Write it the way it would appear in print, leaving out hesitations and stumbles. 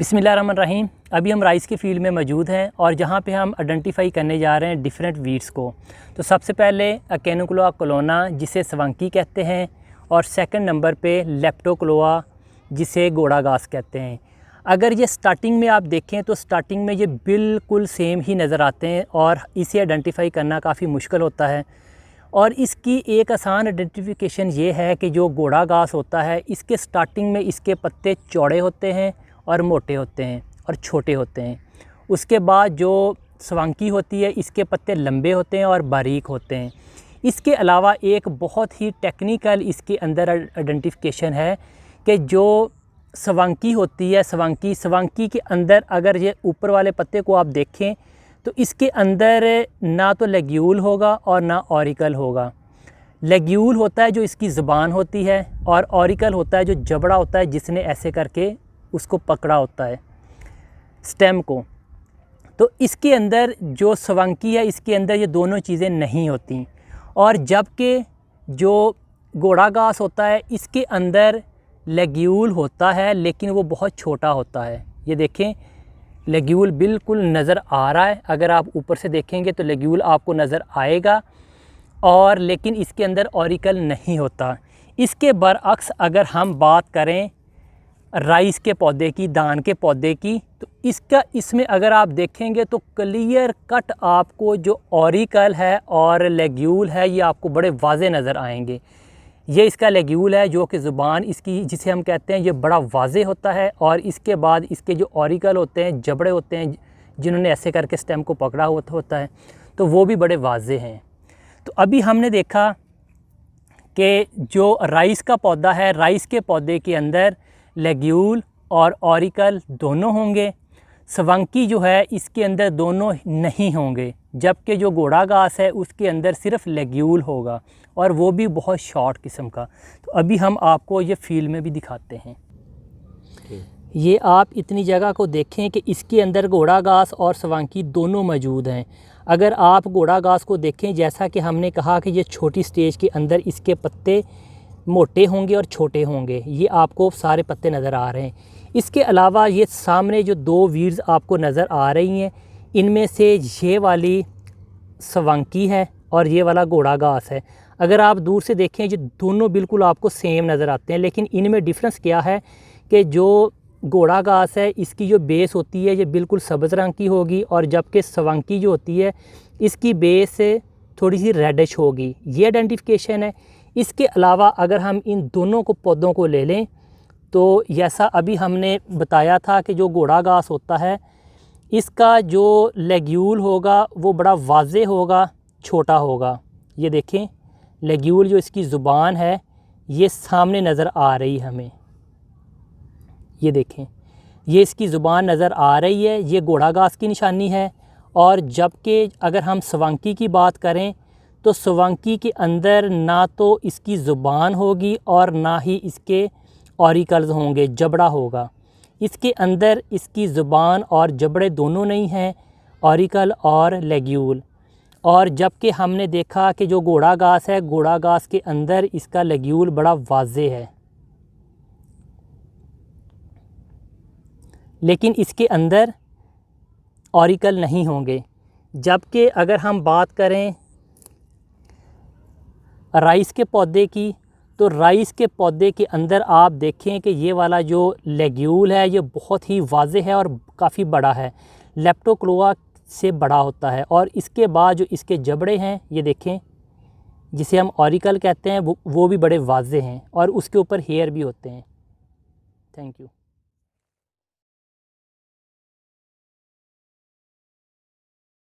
बिस्मिल्लाहिर्रहमानिर्रहीम। अभी हम राइस के फील्ड में मौजूद हैं और जहाँ पे हम आइडेंटिफाई करने जा रहे हैं डिफरेंट वीड्स को। तो सबसे पहले अकेनोक्लोआ कोलोना जिसे सवंकी कहते हैं और सेकंड नंबर पे लेप्टोक्लोआ जिसे गोड़ा घास कहते हैं। अगर ये स्टार्टिंग में आप देखें तो स्टार्टिंग में ये बिल्कुल सेम ही नज़र आते हैं और इसे आइडेंटिफाई करना काफ़ी मुश्किल होता है। और इसकी एक आसान आइडेंटिफिकेशन ये है कि जो गोड़ा घास होता है इसके स्टार्टिंग में इसके पत्ते चौड़े होते हैं और मोटे होते हैं और छोटे होते हैं। उसके बाद जो सवंकी होती है इसके पत्ते लंबे होते हैं और बारीक होते हैं। इसके अलावा एक बहुत ही टेक्निकल इसके अंदर आइडेंटिफिकेशन है कि जो सवंकी होती है सवंकी के अंदर अगर ये ऊपर वाले पत्ते को आप देखें तो इसके अंदर ना तो लेग्यूल होगा और ना ऑरिकल होगा। लेग्यूल होता है जो इसकी ज़ुबान होती है और ऑरिकल होता है जो जबड़ा होता है जिसने ऐसे करके उसको पकड़ा होता है स्टेम को। तो इसके अंदर जो सवंकी है इसके अंदर ये दोनों चीज़ें नहीं होती। और जबकि जो गोड़ा घास होता है इसके अंदर लेग्यूल होता है लेकिन वो बहुत छोटा होता है। ये देखें लेग्यूल बिल्कुल नज़र आ रहा है, अगर आप ऊपर से देखेंगे तो लेग्यूल आपको नज़र आएगा और लेकिन इसके अंदर ऑरिकल नहीं होता। इसके बरअक्स अगर हम बात करें राइस के पौधे की, धान के पौधे की, तो इसमें अगर आप देखेंगे तो क्लियर कट आपको जो ऑरिकल है और लेग्यूल है ये आपको बड़े वाज़े नज़र आएंगे। ये इसका लेग्यूल है जो कि ज़ुबान इसकी जिसे हम कहते हैं ये बड़ा वाज़े होता है और इसके बाद इसके जो ऑरिकल होते हैं जबड़े होते हैं जिन्होंने ऐसे करके स्टेम को पकड़ा होता है तो वो भी बड़े वाज़े हैं। तो अभी हमने देखा कि जो राइस का पौधा है राइस के पौधे के अंदर लेग्यूल और ऑरिकल दोनों होंगे। सवंकी जो है इसके अंदर दोनों नहीं होंगे, जबकि जो गोड़ा घास है उसके अंदर सिर्फ लेग्यूल होगा और वो भी बहुत शॉर्ट किस्म का। तो अभी हम आपको ये फील्ड में भी दिखाते हैं। ये आप इतनी जगह को देखें कि इसके अंदर गोड़ा घास और सवंकी दोनों मौजूद हैं। अगर आप गोड़ा घास को देखें जैसा कि हमने कहा कि ये छोटी स्टेज के अंदर इसके पत्ते मोटे होंगे और छोटे होंगे, ये आपको सारे पत्ते नज़र आ रहे हैं। इसके अलावा ये सामने जो दो वीड्स आपको नज़र आ रही हैं इनमें से ये वाली सवंकी है और ये वाला गोड़ा घास है। अगर आप दूर से देखें ये दोनों बिल्कुल आपको सेम नज़र आते हैं, लेकिन इनमें डिफरेंस क्या है कि जो गोड़ा घास है इसकी जो बेस होती है ये बिल्कुल सब्ज़ रंग की होगी और जबकि सवंकी जो होती है इसकी बेस थोड़ी सी रेडिश होगी। ये आइडेंटिफिकेशन है। इसके अलावा अगर हम इन दोनों को पौधों को ले लें तो जैसा अभी हमने बताया था कि जो गोड़ा घास होता है इसका जो लेग्यूल होगा वो बड़ा वाज़े होगा, छोटा होगा। ये देखें लेग्यूल जो इसकी ज़ुबान है ये सामने नज़र आ रही है हमें। ये देखें ये इसकी ज़ुबान नज़र आ रही है, ये गोड़ा घास की निशानी है। और जबकि अगर हम सवंकी की बात करें तो सवंकी के अंदर ना तो इसकी ज़ुबान होगी और ना ही इसके ऑरिकल्स होंगे, जबड़ा होगा। इसके अंदर इसकी ज़ुबान और जबड़े दोनों नहीं हैं, ऑरिकल और लेग्यूल। और जबकि हमने देखा कि जो गोड़ा घास है गोड़ा घास के अंदर इसका लेग्यूल बड़ा वाज़े है, लेकिन इसके अंदर ऑरिकल नहीं होंगे। जबकि अगर हम बात करें राइस के पौधे की तो राइस के पौधे के अंदर आप देखें कि ये वाला जो लेग्यूल है ये बहुत ही वाज़े है और काफ़ी बड़ा है, लेप्टोक्लोआ से बड़ा होता है। और इसके बाद जो इसके जबड़े हैं ये देखें जिसे हम ऑरिकल कहते हैं वो भी बड़े वाज़े हैं और उसके ऊपर हेयर भी होते हैं। Thank you.